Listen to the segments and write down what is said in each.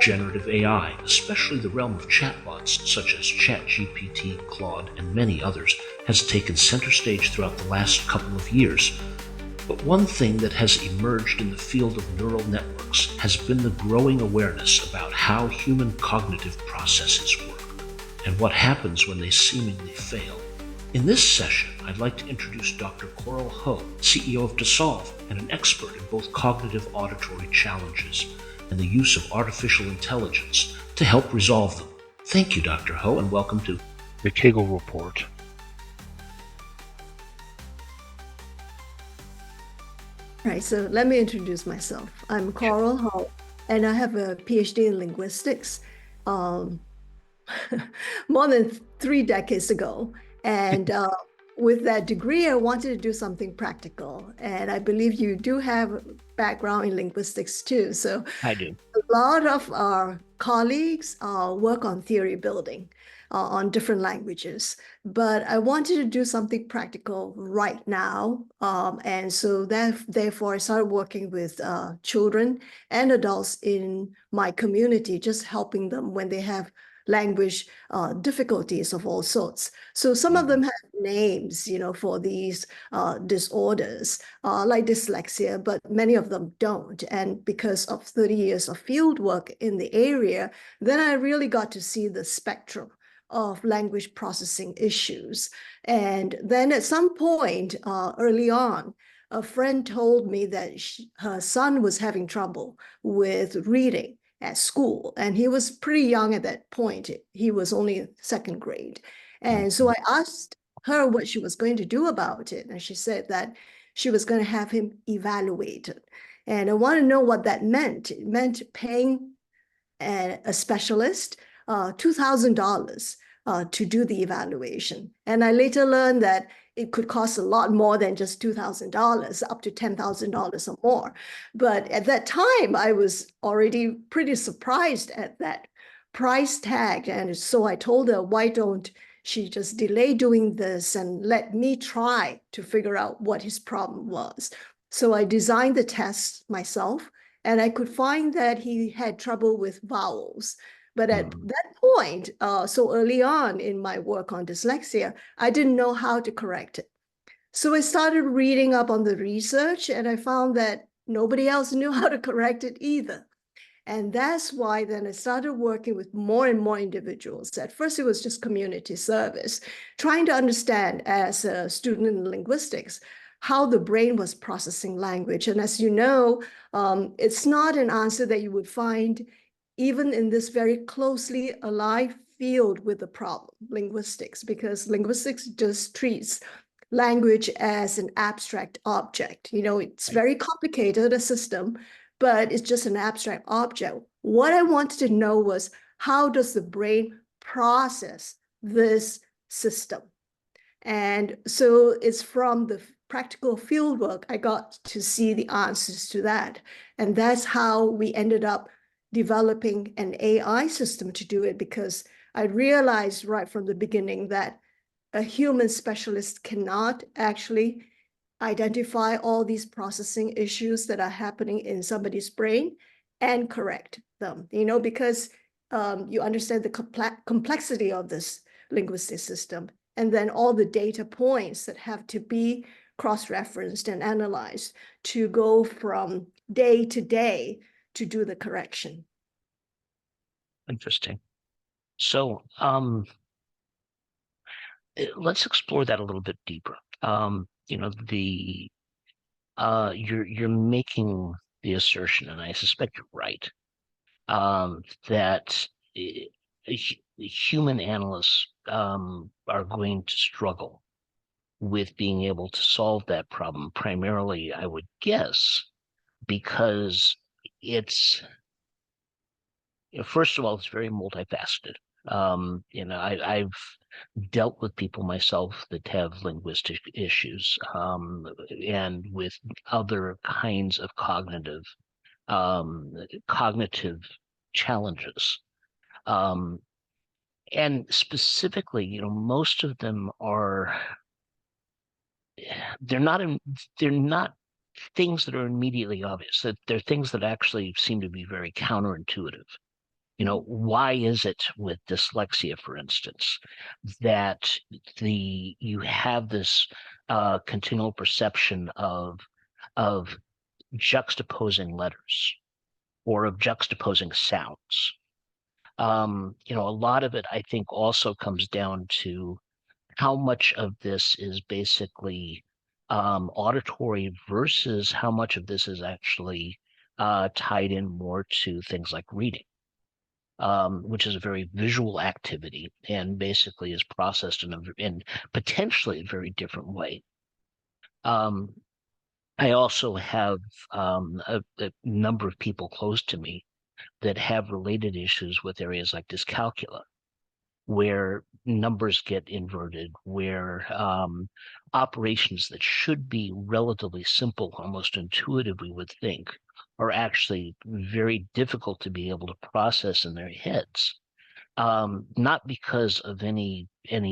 Generative AI, especially the realm of chatbots such as ChatGPT, Claude, and many others, has taken center stage throughout the last couple of years. But one thing that has emerged in the field of neural networks has been the growing awareness about how human cognitive processes work and what happens when they seemingly fail. In this session, I'd like to introduce Dr. Coral Ho, CEO of Dysolve and an expert in both cognitive auditory challenges and the use of artificial intelligence to help resolve them. Thank you, Dr. Ho, and welcome to the Cagle Report. Right, so let me introduce myself. I'm Coral Ho, and I have a PhD in linguistics more than 3 decades ago. And with that degree, I wanted to do something practical. And I believe you do have a background in linguistics too. So I do. a lot of our colleagues work on theory building on different languages, but I wanted to do something practical right now. And so therefore, I started working with children and adults in my community, just helping them when they have language difficulties of all sorts. So some of them have names, for these disorders, like dyslexia, but many of them don't. And because of 30 years of field work in the area, then I really got to see the spectrum of language processing issues. And then at some point early on, a friend told me that her son was having trouble with reading at school. And he was pretty young at that point. He was only second grade. And so I asked her what she was going to do about it. And she said that she was going to have him evaluated. And I want to know what that meant. It meant paying a specialist $2,000 to do the evaluation. And I later learned that it could cost a lot more than just $2,000, up to $10,000 or more. But at that time, I was already pretty surprised at that price tag. And so I told her, why don't she just delay doing this and let me try to figure out what his problem was. So I designed the test myself, and I could find that he had trouble with vowels. But at that point, so early on in my work on dyslexia, I didn't know how to correct it. So I started reading up on the research, and I found that nobody else knew how to correct it either. And that's why then I started working with more and more individuals. At first, it was just community service, trying to understand as a student in linguistics how the brain was processing language. And as you know, it's not an answer that you would find even in this very closely aligned field with the problem, linguistics, because linguistics just treats language as an abstract object. It's very complicated, a system, but it's just an abstract object. What I wanted to know was, how does the brain process this system? And so it's from the practical field work I got to see the answers to that. And that's how we ended up developing an AI system to do it, because I realized right from the beginning that a human specialist cannot actually identify all these processing issues that are happening in somebody's brain and correct them, because you understand the complexity of this linguistic system, and then all the data points that have to be cross-referenced and analyzed to go from day to day to do the correction. Interesting. So let's explore that a little bit deeper. You're making the assertion, and I suspect you're right, that human analysts are going to struggle with being able to solve that problem, primarily, I would guess, because it's, first of all, it's very multifaceted. I've dealt with people myself that have linguistic issues, and with other kinds of cognitive challenges. And specifically, most of them they're not things that are immediately obvious. That they're things that actually seem to be very counterintuitive. Why is it with dyslexia, for instance, that you have this continual perception of juxtaposing letters or of juxtaposing sounds? A lot of it, I think, also comes down to how much of this is basically auditory versus how much of this is actually tied in more to things like reading, which is a very visual activity and basically is processed in potentially a very different way. Um, I also have a number of people close to me that have related issues with areas like dyscalculia, where numbers get inverted, where operations that should be relatively simple, almost intuitive, we would think, are actually very difficult to be able to process in their heads. Not because of any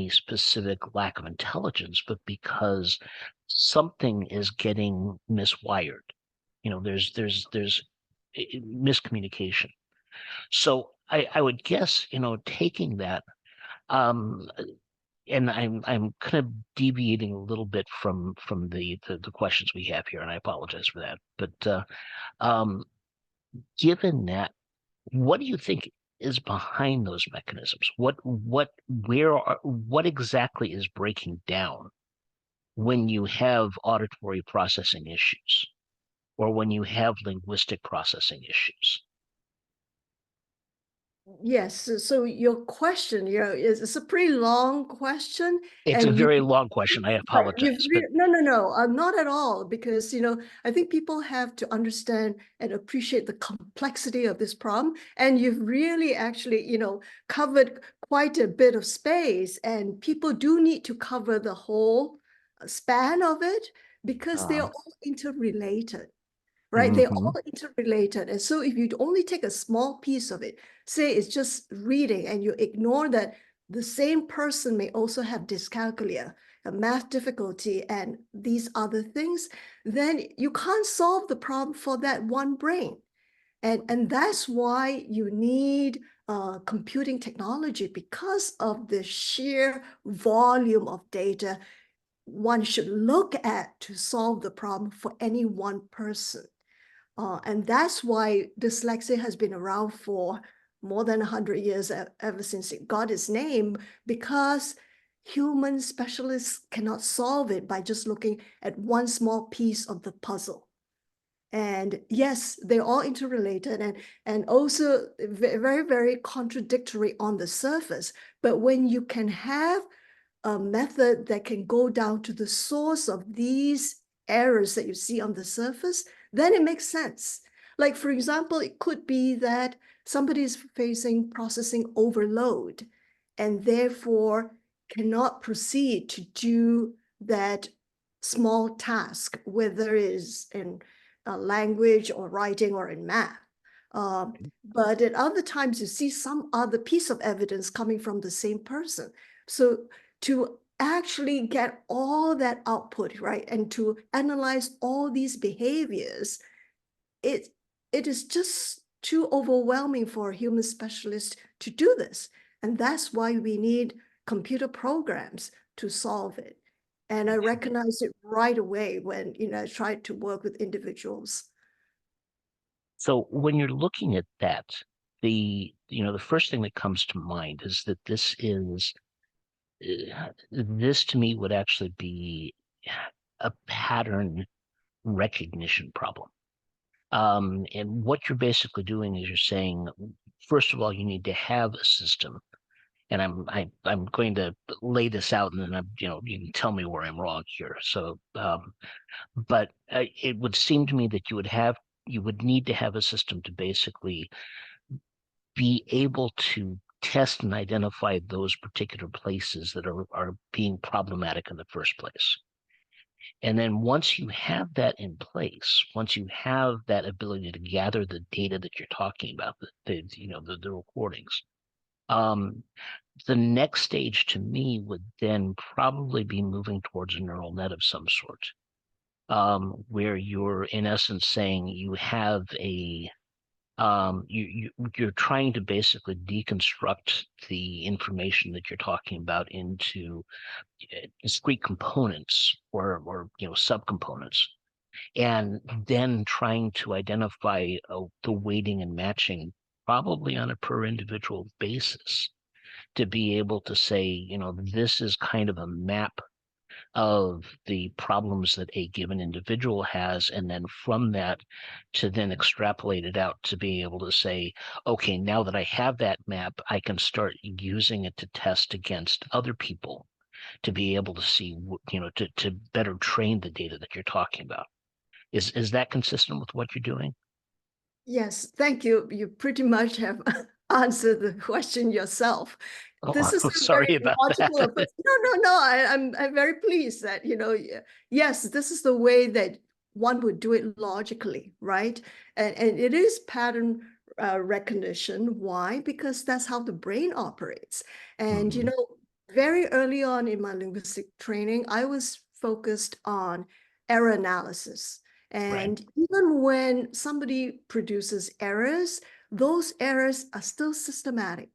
specific lack of intelligence, but because something is getting miswired. There's miscommunication. So I would guess, taking that, and I'm kind of deviating a little bit from the questions we have here, and I apologize for that. But given that, what do you think is behind those mechanisms? What exactly is breaking down when you have auditory processing issues or when you have linguistic processing issues? Yes, so your question, is a pretty long question, It's a and very long question. I right, apologize, but no, not at all, because I think people have to understand and appreciate the complexity of this problem, and you've really actually covered quite a bit of space, and people do need to cover the whole span of it because they're uh, all interrelated. Right? They're mhm. all interrelated. And so if you only take a small piece of it, say it's just reading, and you ignore that the same person may also have dyscalculia, a math difficulty, and these other things, then you can't solve the problem for that one brain. And that's why you need computing technology, because of the sheer volume of data one should look at to solve the problem for any one person. And that's why dyslexia has been around for more than 100 years, ever since it got its name, because human specialists cannot solve it by just looking at one small piece of the puzzle. And yes, they're all interrelated, and also very, very contradictory on the surface. But when you can have a method that can go down to the source of these errors that you see on the surface, then it makes sense. Like, for example, it could be that somebody is facing processing overload and therefore cannot proceed to do that small task, whether it is in language or writing or in math. But at other times, you see some other piece of evidence coming from the same person. So to actually get all that output, right, and to analyze all these behaviors, it is just too overwhelming for a human specialist to do this. And that's why we need computer programs to solve it. And I recognize it right away when I tried to work with individuals. So when you're looking at that, the first thing that comes to mind is that this to me would actually be a pattern recognition problem. And what you're basically doing is you're saying, first of all, you need to have a system. And I'm going to lay this out, and then you can tell me where I'm wrong here. So, but it would seem to me that you would need to have a system to basically be able to test and identify those particular places that are being problematic in the first place. And then once you have that in place, once you have that ability to gather the data that you're talking about, the recordings, um, the next stage to me would then probably be moving towards a neural net of some sort, where you're in essence saying you have you're trying to basically deconstruct the information that you're talking about into discrete components or subcomponents, and then trying to identify the weighting and matching probably on a per individual basis to be able to say, this is kind of a map of the problems that a given individual has, and then from that to then extrapolate it out to be able to say, okay, now that I have that map, I can start using it to test against other people to be able to see, to better train the data that you're talking about. Is that consistent with what you're doing? Yes, thank you. You pretty much have answered the question yourself. Oh, This is I'm a sorry very about logical that. approach. No, no, no. I'm very pleased that, yes, this is the way that one would do it logically, right? And it is pattern recognition. Why? Because that's how the brain operates. And, Mhm. very early on in my linguistic training, I was focused on error analysis. Right. And even when somebody produces errors, those errors are still systematic.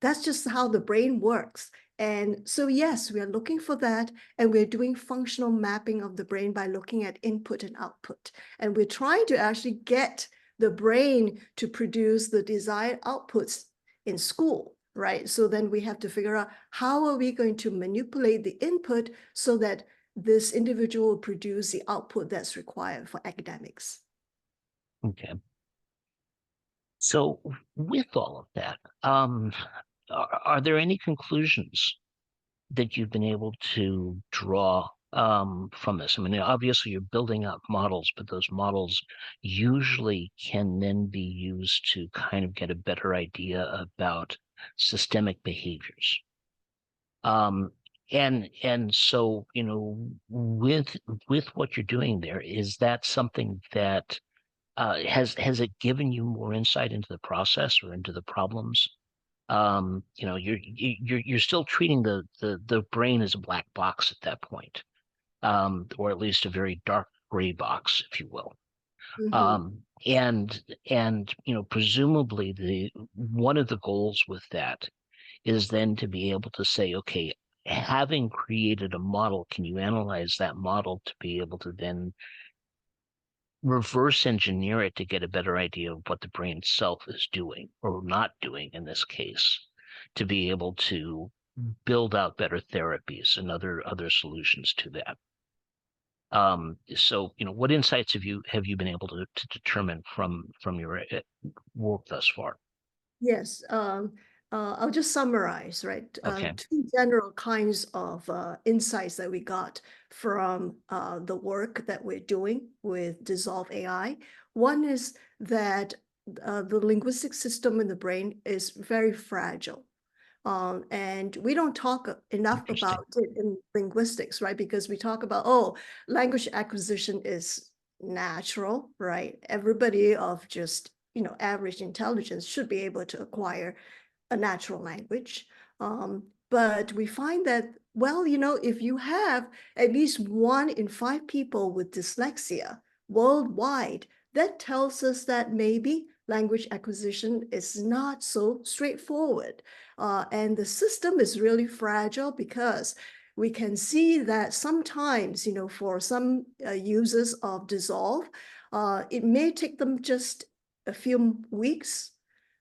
That's just how the brain works. And so, yes, we are looking for that. And we're doing functional mapping of the brain by looking at input and output. And we're trying to actually get the brain to produce the desired outputs in school, right? So then we have to figure out how are we going to manipulate the input so that this individual will produce the output that's required for academics. Okay. So with all of that, are there any conclusions that you've been able to draw from this? I mean, obviously you're building up models, but those models usually can then be used to kind of get a better idea about systemic behaviors. Um, and so, with what you're doing there, is that something that has it given you more insight into the process or into the problems? You're still treating the brain as a black box at that point, or at least a very dark gray box, if you will. Mhm. And presumably the one of the goals with that is then to be able to say, okay, having created a model, can you analyze that model to be able to then reverse engineer it to get a better idea of what the brain itself is doing or not doing in this case, to be able to build out better therapies and other solutions to that. So what insights have you been able to determine from your work thus far? Yes, I'll just summarize, right? Okay. Two general kinds of insights that we got from the work that we're doing with Dissolve AI. One is that the linguistic system in the brain is very fragile. And we don't talk enough Interesting. about it in linguistics, right? Because we talk about, oh, language acquisition is natural, right? Everybody of just, average intelligence should be able to acquire a natural language. But we find that, well, if you have at least 1 in 5 people with dyslexia worldwide, that tells us that maybe language acquisition is not so straightforward. And the system is really fragile because we can see that sometimes, for some users of Dissolve, it may take them just a few weeks,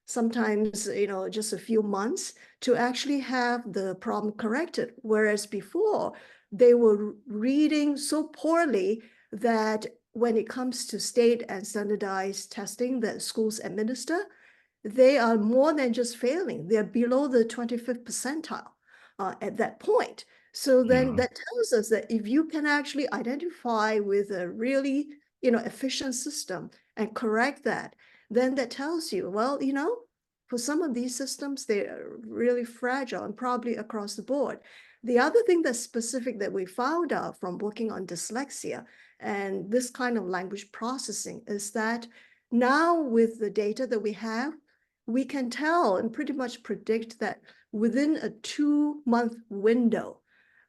sometimes, just a few months to actually have the problem corrected. Whereas before, they were reading so poorly that when it comes to state and standardized testing that schools administer, they are more than just failing. They're below the 25th percentile at that point. So then Hmm. that tells us that if you can actually identify with a really, efficient system and correct that, then that tells you, well, for some of these systems, they're really fragile and probably across the board. The other thing that's specific that we found out from working on dyslexia and this kind of language processing is that now with the data that we have, we can tell and pretty much predict that within a 2-month window,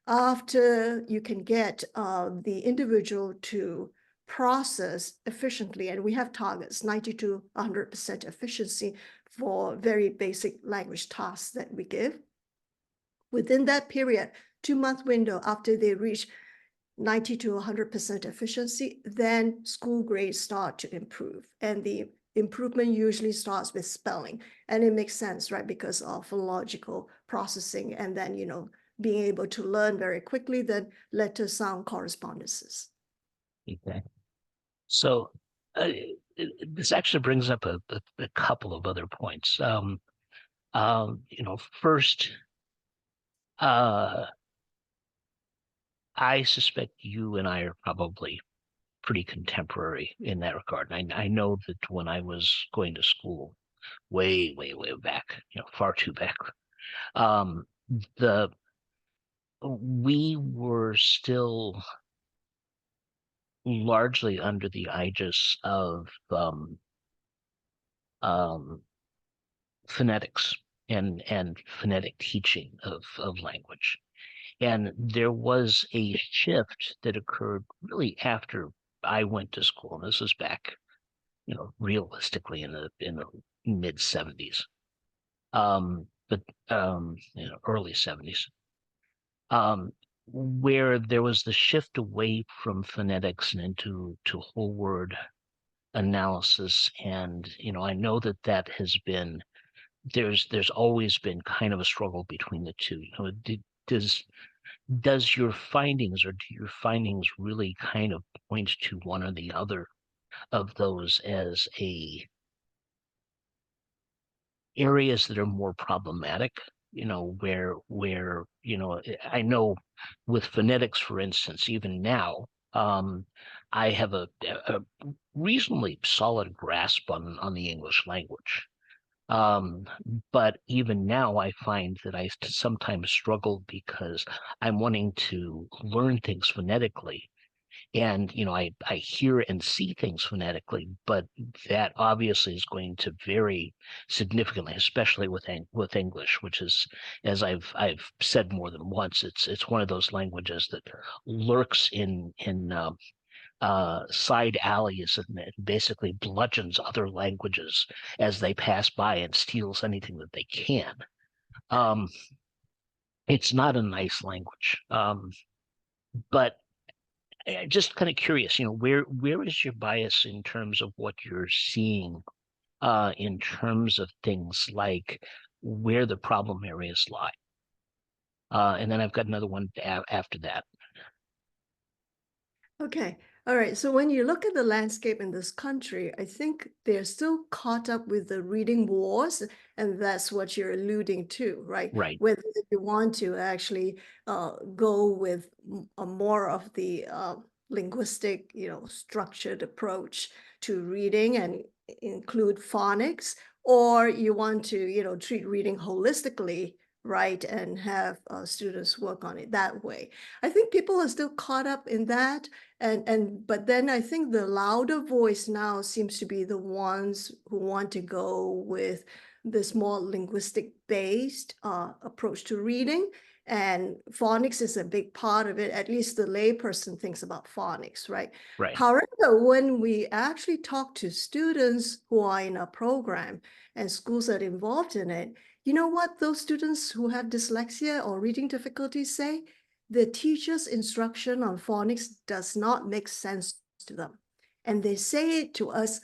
after you can get the individual to process efficiently, and we have targets, 90 to 100% efficiency for very basic language tasks that we give. Within that period, 2-month window after they reach 90 to 100% efficiency, then school grades start to improve. And the improvement usually starts with spelling. And it makes sense, right? Because of phonological processing and then, being able to learn very quickly, then letter sound correspondences. Okay. So this actually brings up a couple of other points. First, I suspect you and I are probably pretty contemporary in that regard. I know that when I was going to school, way, way, way back, far too back, we were still largely under the aegis of phonetics and phonetic teaching of language. And there was a shift that occurred really after I went to school. And this was back, realistically in the mid 70s, but early 70s, where there was the shift away from phonetics and into whole word analysis. And I know that has been there's always been kind of a struggle between the two. Does your findings, or do your findings really kind of point to one or the other of those as areas that are more problematic? Where I know with phonetics, for instance, even now, I have a reasonably solid grasp on the English language. But even now, I find that I sometimes struggle because I'm wanting to learn things phonetically. And, I hear and see things phonetically, but that obviously is going to vary significantly, especially with English, which is, as I've said more than once, it's one of those languages that lurks in side alleys and basically bludgeons other languages as they pass by and steals anything that they can. It's not a nice language, but just kind of curious, where is your bias in terms of what you're seeing, in terms of things like where the problem areas lie? And then I've got another one after that. Okay. All right. So when you look at the landscape in this country, I think they're still caught up with the reading wars, and that's what you're alluding to, right? Right. Whether you want to actually go with a more of the linguistic, structured approach to reading and include phonics, or you want to, treat reading holistically, right, and have students work on it that way. I think people are still caught up in that. But then I think the louder voice now seems to be the ones who want to go with this more linguistic based approach to reading. And phonics is a big part of it. At least the layperson thinks about phonics, right? Right. However, when we actually talk to students who are in a program and schools that are involved in it, you know what those students who have dyslexia or reading difficulties say? The teacher's instruction on phonics does not make sense to them. And they say it to us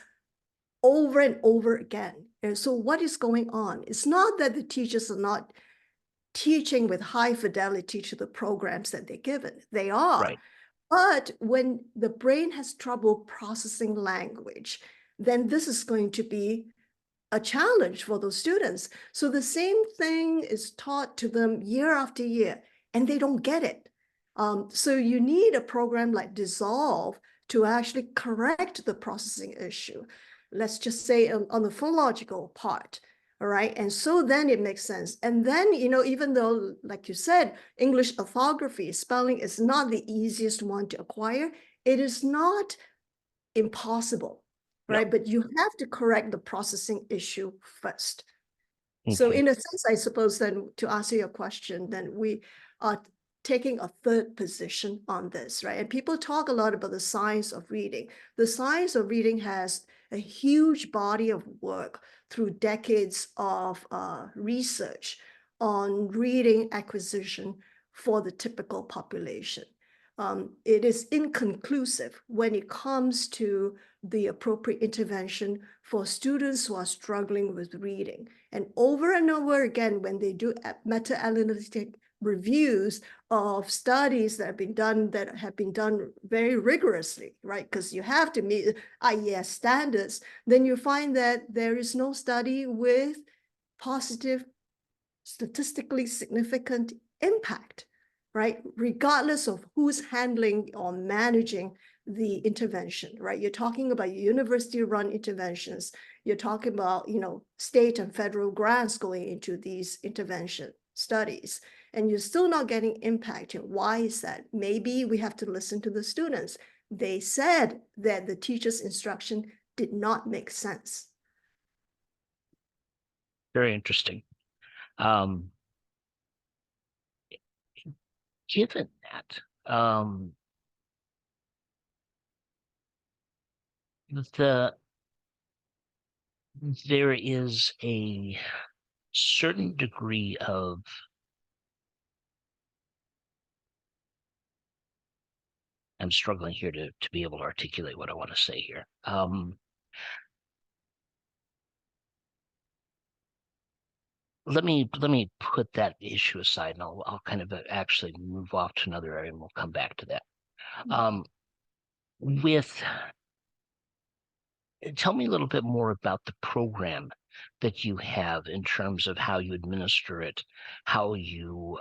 over and over again. And so what is going on? It's not that the teachers are not teaching with high fidelity to the programs that they're given. They are. Right. But when the brain has trouble processing language, then this is going to be a challenge for those students. So the same thing is taught to them year after year, and they don't get it. So you need a program like Dysolve to actually correct the processing issue. Let's just say on the phonological part, all right? And so then it makes sense. And then, even though, like you said, English orthography, spelling is not the easiest one to acquire, it is not impossible. Right, but you have to correct the processing issue first. Okay. So in a sense, I suppose then to answer your question, then we taking a third position on this, right? And people talk a lot about the science of reading. The science of reading has a huge body of work through decades of research on reading acquisition for the typical population. It is inconclusive when it comes to the appropriate intervention for students who are struggling with reading. And over again, when they do meta-analytic reviews of studies that have been done very rigorously, right? Because you have to meet IES standards, then you find that there is no study with positive, statistically significant impact, right? Regardless of who's handling or managing the intervention, right? You're talking about university-run interventions. You're talking about, state and federal grants going into these intervention studies, and you're still not getting impact. And why is that? Maybe we have to listen to the students. They said that the teacher's instruction did not make sense. Very interesting. Given that, there is a certain degree of I'm struggling here to be able to articulate what I want to say here. Let me put that issue aside, and I'll kind of actually move off to another area, and we'll come back to that. Tell me a little bit more about the program that you have in terms of how you administer it, how you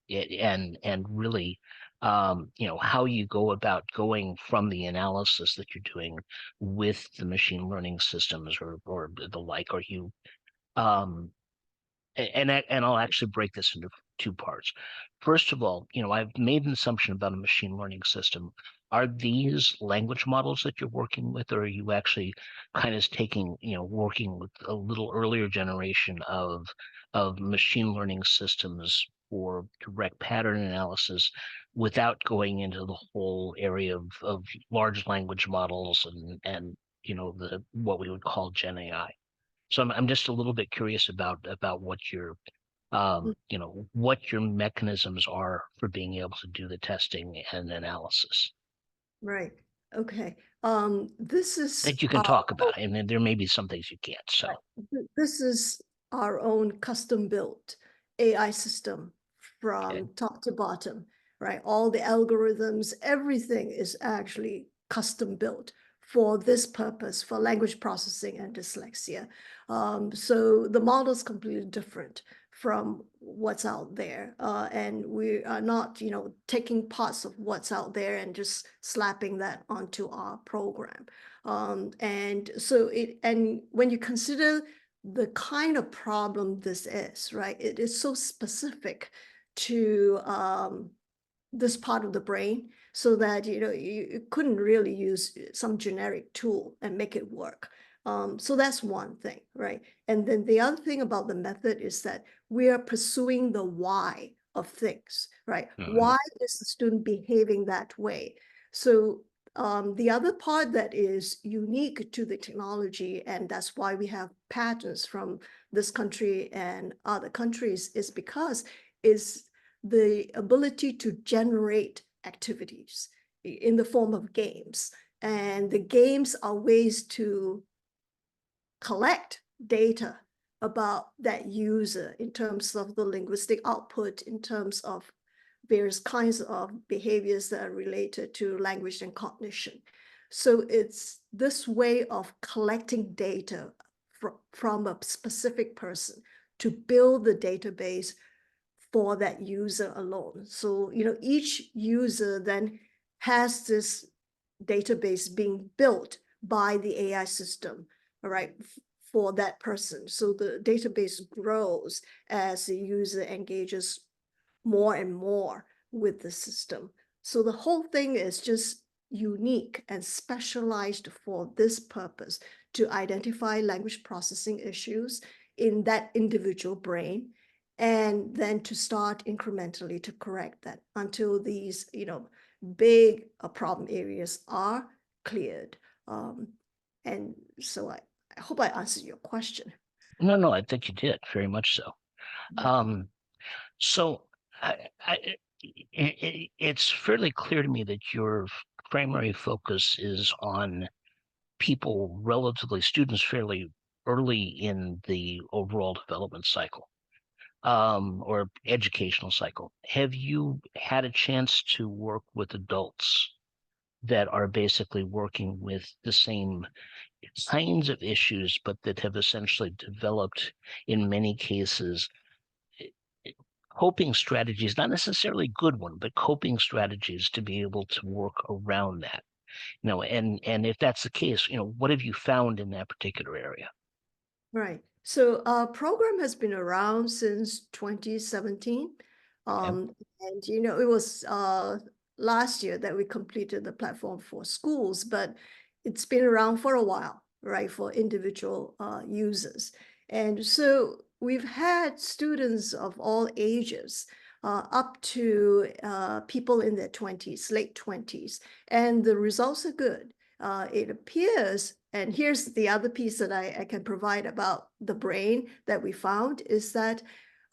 and really how you go about going from the analysis that you're doing with the machine learning systems or the like. Are you and I'll actually break this into two parts. First of all, I've made an assumption about a machine learning system. Are these language models that you're working with, or are you actually kind of working with a little earlier generation of machine learning systems for direct pattern analysis without going into the whole area of large language models and what we would call Gen AI? So I'm just a little bit curious about what your what your mechanisms are for being able to do the testing and analysis Right. Okay. This is that you can talk about, and then there may be some things you can't. So this is our own custom-built AI system from top to bottom, right? All the algorithms, everything is actually custom-built for this purpose, for language processing and dyslexia. So the model is completely different from what's out there. And we are not, taking parts of what's out there and just slapping that onto our program. And when you consider the kind of problem this is, right, it is so specific to this part of the brain, so that you couldn't really use some generic tool and make it work. So that's one thing, right? And then the other thing about the method is that we are pursuing the why of things, right? Why is the student behaving that way? So the other part that is unique to the technology, and that's why we have patents from this country and other countries, is because is the ability to generate activities in the form of games. And the games are ways to collect data about that user in terms of the linguistic output, in terms of various kinds of behaviors that are related to language and cognition. So it's this way of collecting data from a specific person to build the database for that user alone. So, each user then has this database being built by the AI system, all right, for that person. So the database grows as the user engages more and more with the system. So the whole thing is just unique and specialized for this purpose, to identify language processing issues in that individual brain and then to start incrementally to correct that until these, big problem areas are cleared. And so I hope I answered your question. No, I think you did, very much so. Um, so it's fairly clear to me that your primary focus is on people, relatively students, fairly early in the overall development cycle, or educational cycle. Have you had a chance to work with adults that are basically working with the same kinds of issues, but that have essentially developed, in many cases, coping strategies, not necessarily good one, but coping strategies to be able to work around that? And if that's the case, what have you found in that particular area? Right. So our program has been around since 2017. Okay. And it was last year that we completed the platform for schools, but it's been around for a while, right, for individual users. And so we've had students of all ages, up to people in their 20s, late 20s, and the results are good. It appears, and here's the other piece that I can provide about the brain that we found, is that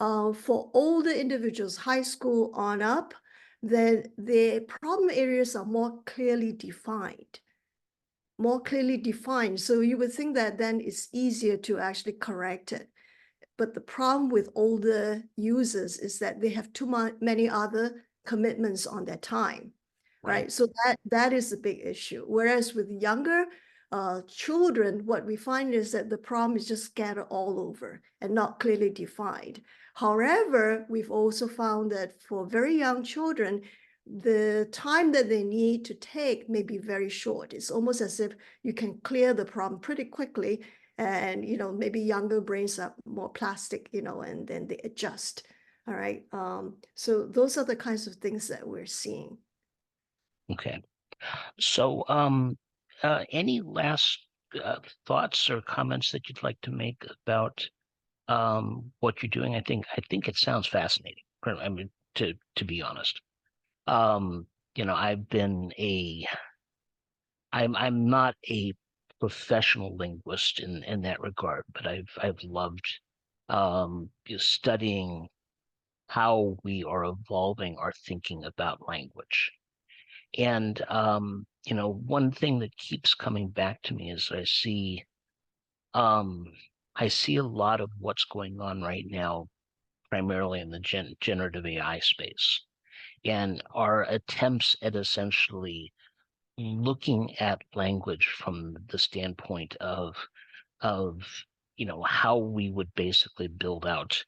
for older individuals, high school on up, then the problem areas are more clearly defined. More clearly defined. So you would think that then it's easier to actually correct it. But the problem with older users is that they have many other commitments on their time, right? So that is a big issue. Whereas with younger children, what we find is that the problem is just scattered all over and not clearly defined. However, we've also found that for very young children, the time that they need to take may be very short. It's almost as if you can clear the problem pretty quickly, and maybe younger brains are more plastic, and then they adjust. All right. So those are the kinds of things that we're seeing. Okay. So, any last thoughts or comments that you'd like to make about what you're doing? I think it sounds fascinating. I mean, to be honest, um, I've been I'm not a professional linguist in that regard, but I've loved studying how we are evolving our thinking about language. And one thing that keeps coming back to me is um, I see a lot of what's going on right now, primarily in the generative AI space, and our attempts at essentially looking at language from the standpoint of how we would basically build out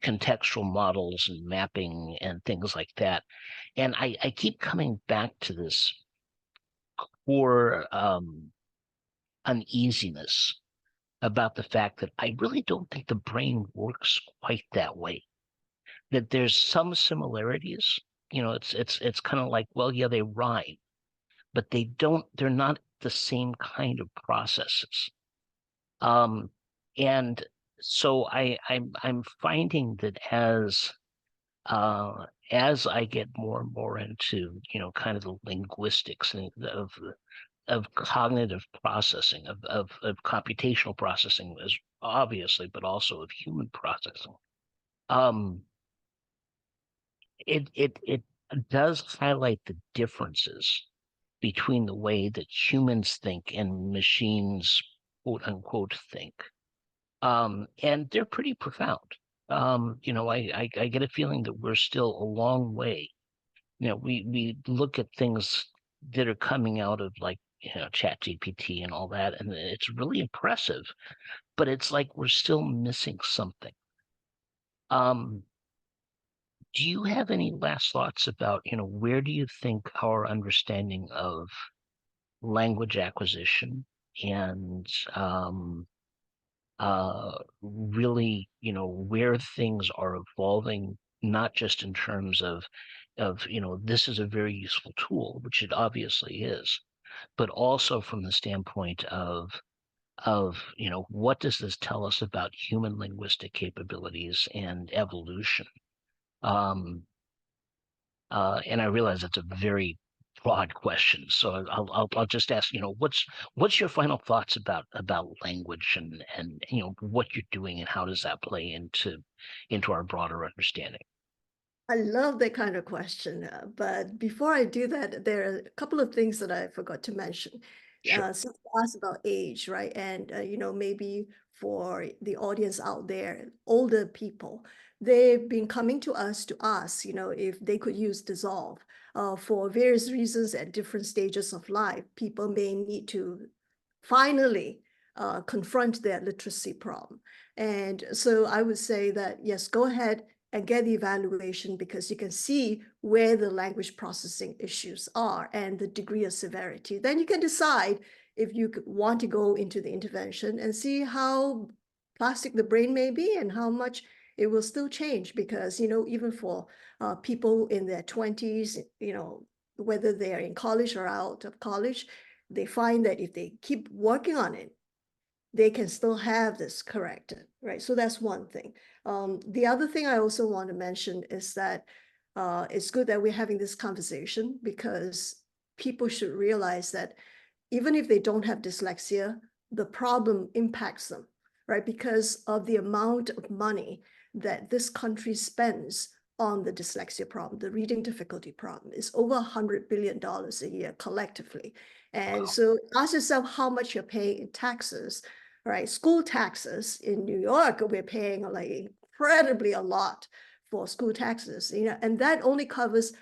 contextual models and mapping and things like that. And I keep coming back to this core uneasiness about the fact that I really don't think the brain works quite that way. That there's some similarities. It's kind of like, well, yeah, they rhyme, but they're not the same kind of processes. And so I'm finding that as I get more and more into kind of the linguistics and of cognitive processing, of computational processing, as obviously, but also of human processing, um, it does highlight the differences between the way that humans think and machines, quote unquote, think. And they're pretty profound. I get a feeling that we're still a long way. We look at things that are coming out of, like, Chat GPT and all that, and it's really impressive, but it's like we're still missing something. Um, do you have any last thoughts about, where do you think our understanding of language acquisition and really, where things are evolving, not just in terms of this is a very useful tool, which it obviously is, but also from the standpoint of of, what does this tell us about human linguistic capabilities and evolution? Um, and I realize that's a very broad question, so I'll just ask, what's your final thoughts about language and what you're doing and how does that play into our broader understanding? I love that kind of question. But before I do that, there are a couple of things that I forgot to mention. Sure. So you asked about age, right? And, maybe for the audience out there, older people, they've been coming to us to ask, if they could use Dissolve. For various reasons at different stages of life, people may need to finally confront their literacy problem. And so I would say that, yes, go ahead and get the evaluation because you can see where the language processing issues are and the degree of severity. Then you can decide if you want to go into the intervention and see how plastic the brain may be and how much it will still change because, even for people in their 20s, whether they're in college or out of college, they find that if they keep working on it, they can still have this corrected, right? So that's one thing. The other thing I also want to mention is that it's good that we're having this conversation because people should realize that even if they don't have dyslexia, the problem impacts them, right? Because of the amount of money that this country spends on the dyslexia problem, the reading difficulty problem is over $100 billion a year collectively. And Wow. so ask yourself how much you're paying in taxes, right? School taxes in New York, we're paying like incredibly a lot for school taxes, and that only covers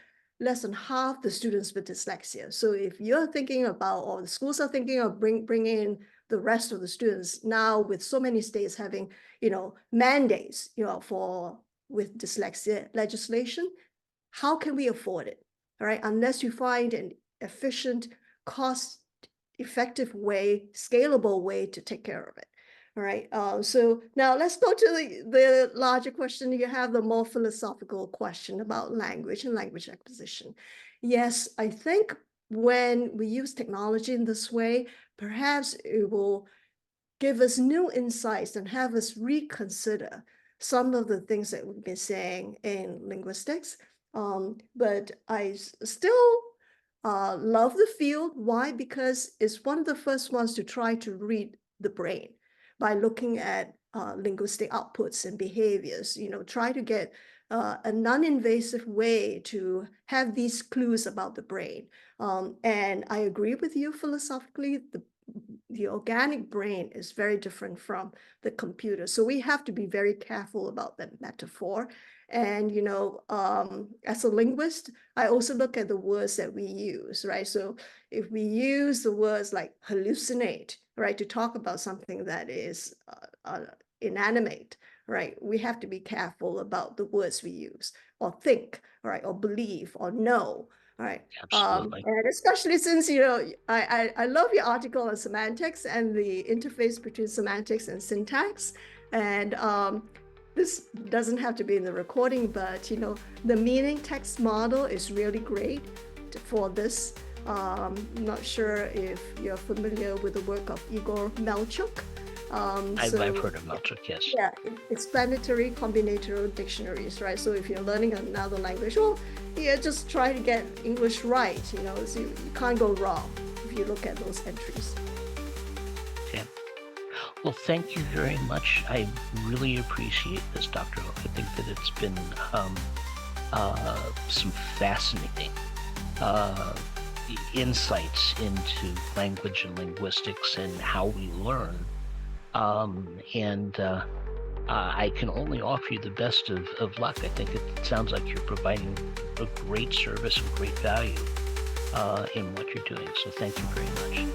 less than half the students with dyslexia. So if you're thinking about, or the schools are thinking of bringing in the rest of the students now with so many states having, mandates, for with dyslexia legislation, how can we afford it? All right, unless you find an efficient, cost-effective way, scalable way to take care of it. All right, so now let's go to the larger question. You have the more philosophical question about language and language acquisition. Yes, I think when we use technology in this way, perhaps it will give us new insights and have us reconsider some of the things that we've been saying in linguistics. But I still love the field. Why? Because it's one of the first ones to try to read the brain by looking at linguistic outputs and behaviors, try to get a non-invasive way to have these clues about the brain. And I agree with you philosophically, the organic brain is very different from the computer. So we have to be very careful about that metaphor. And, as a linguist, I also look at the words that we use, right? So if we use the words like hallucinate, right, to talk about something that is inanimate, right, we have to be careful about the words we use, or think, right, or believe, or know, right? Absolutely. And especially since, I love your article on semantics and the interface between semantics and syntax. And this doesn't have to be in the recording, but, the meaning text model is really great for this. Not sure if you're familiar with the work of Igor Melchuk. I've heard of Melchuk, yes. Yeah, explanatory combinatorial dictionaries, right? So if you're learning another language, well, yeah, just try to get English right, so you can't go wrong if you look at those entries. Okay. Well, thank you very much. I really appreciate this, Dr. Ho. I think that it's been some fascinating insights into language and linguistics and how we learn. I can only offer you the best of luck. I think it sounds like you're providing a great service and great value in what you're doing. So thank you very much.